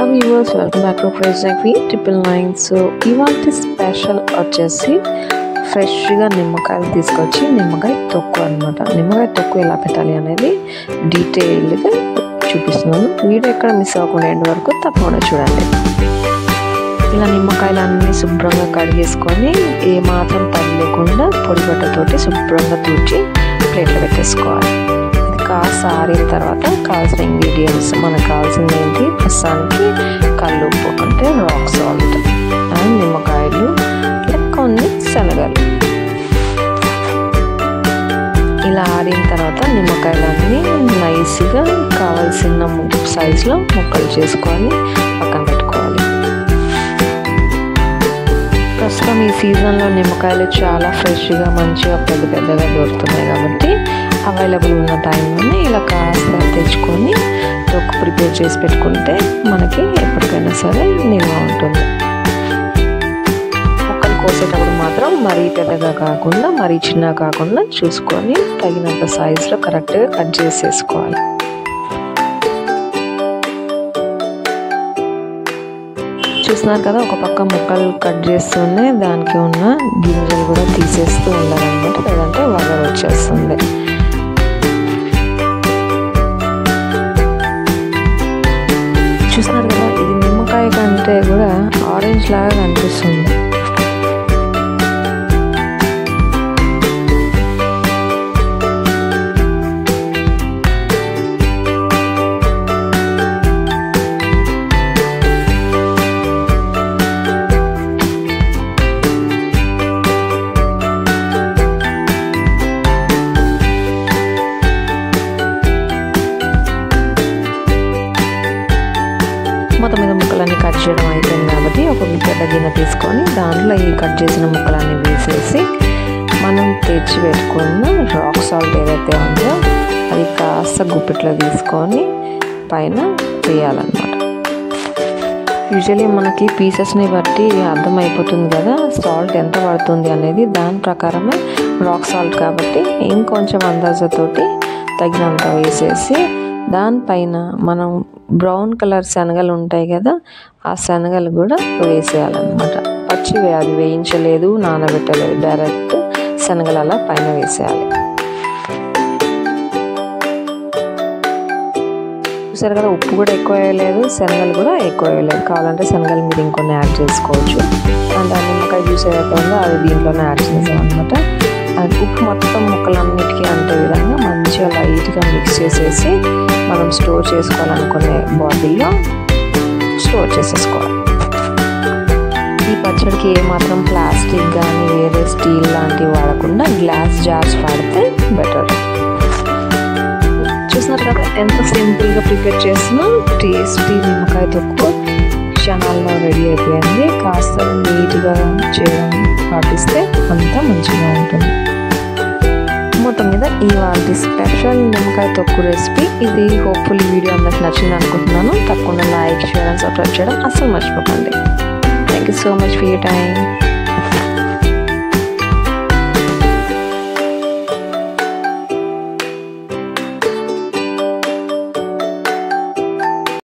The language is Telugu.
Hello viewers, welcome back to Project V999. So ఇవాల్టి స్పెషల్ వచ్చేసి ఫ్రెష్గా నిమ్మకాయలు తీసుకొచ్చి నిమ్మకాయ తొక్కు అన్నమాట. నిమ్మకాయ తొక్కు ఎలా పెట్టాలి అనేది డీటెయిల్గా చూపిస్తున్నాను. వీడియో ఎక్కడ మిస్ అవ్వకుండా ఎండ్ వరకు తప్పకుండా చూడండి. ఇలా నిమ్మకాయలన్నీ శుభ్రంగా కడిగేసుకొని ఏ మాత్రం తడి లేకుండా పొడి బట్టతోటి శుభ్రంగా తూర్చి ప్లేట్లో పెట్టేసుకోవాలి. కాస్త ఆరిన తర్వాత కావాల్సిన ఇంగ్రీడియంట్స్ మనకు కావాల్సింది ఏంటి, ప్రస్తుతానికి కల్లుప్పు అంటే రాక్ సాల్ట్ అండ్ నిమ్మకాయలు, కొన్ని శనగలు. ఇలా ఆరిన తర్వాత నిమ్మకాయలన్నీ నైస్గా కావాల్సిన సైజులో ముక్కలు చేసుకొని పక్కన పెట్టుకోవాలి. ప్రస్తుతం ఈ సీజన్లో నిమ్మకాయలు చాలా ఫ్రెష్గా మంచిగా పెద్దగా దొరుకుతున్నాయి కాబట్టి అవైలబుల్ ఉన్న టైంలోనే ఇలా కాస్త తెచ్చుకొని తొక్కు ప్రిపేర్ చేసి పెట్టుకుంటే మనకి ఎప్పటికైనా సరే నిల్వ ఉంటుంది. ముక్కలు కోసేటప్పుడు మాత్రం మరీ పెద్దగా కాకుండా మరీ చిన్నగా కాకుండా చూసుకొని తగినంత సైజులో కరెక్ట్గా కట్ చేసేసుకోవాలి. చూస్తున్నారు కదా, ఒక పక్క ముక్కలు కట్ చేస్తూనే దానికి ఉన్న గింజలు కూడా తీసేస్తూ ఉండాలన్నమాట, లేదంటే వగరు వచ్చేస్తుంది. చూస్తున్నారు కదా, ఇది నిమ్మకాయ కంటే కూడా ఆరెంజ్ లాగా కనిపిస్తుంది. మొత్తం మీద ముక్కలన్నీ కట్ చేయడం అయిపోయింది కాబట్టి ఒక పెద్ద గిన్నె తీసుకొని దాంట్లో ఈ కట్ చేసిన ముక్కలన్నీ వేసేసి మనం తెచ్చి పెట్టుకున్న రాక్ సాల్ట్ ఏదైతే ఉందో అది కాస్త గుప్పిట్లో తీసుకొని పైన వేయాలన్నమాట. యూజువల్లీ మనకి పీసెస్ని బట్టి అర్థమైపోతుంది కదా సాల్ట్ ఎంత పడుతుంది అనేది, దాని ప్రకారమే రాక్ సాల్ట్ కాబట్టి ఇంకొంచెం అందాజతోటి తగినంత వేసేసి దానిపైన మనం బ్రౌన్ కలర్ శనగలు ఉంటాయి కదా, ఆ శనగలు కూడా వేసేయాలన్నమాట. పచ్చివి అది వేయించలేదు, నానబెట్టలేదు, డైరెక్ట్ శనగలు అలా పైన వేసేయాలి. చూసారు కదా, ఉప్పు కూడా ఎక్కువ వేయలేదు, శనగలు కూడా ఎక్కువ వేయలేదు. కావాలంటే శనగలు మీరు ఇంకొన్ని యాడ్ చేసుకోవచ్చు. అండ్ ఆ నిమ్మకాయ జ్యూస్ ఏదైతే ఉందో అది దీంట్లోనే యాడ్ చేసాం అనమాట. అండ్ ఉప్పు మొత్తం ముక్కలన్నిటికీ అంటే విధంగా మంచిగా లైట్గా మిక్స్ చేసేసి మనం స్టోర్ చేసుకోవాలనుకునే బాటిల్లో స్టోర్ చేసేసుకోవాలి. ఈ పచ్చడికి ఏమాత్రం ప్లాస్టిక్ కానీ వేరే స్టీల్ లాంటివి వాడకుండా గ్లాస్ జార్స్ వాడితే బెటర్. చూసినారు కదా, ఎంత సింపుల్గా ప్రిపేర్ చేసినా టేస్టీ నిమ్మకాయ తొక్కు క్షణాల్లో రెడీ అయిపోయింది. కాస్త నీట్గా చేయడం పాటిస్తే అంతా మంచిగా ఉంటుంది. మొత్తం మీద ఇవాళ స్పెషల్ నిమ్మకాయ తొక్కు రెసిపీ ఇది. హోప్ఫుల్లీ వీడియో అందరికి నచ్చింది అనుకుంటున్నాను. తప్పకుండా లైక్, షేర్ అండ్ సబ్స్క్రైబ్ చేయడం అస్సలు మర్చిపోకండి. Thank you so much for your time.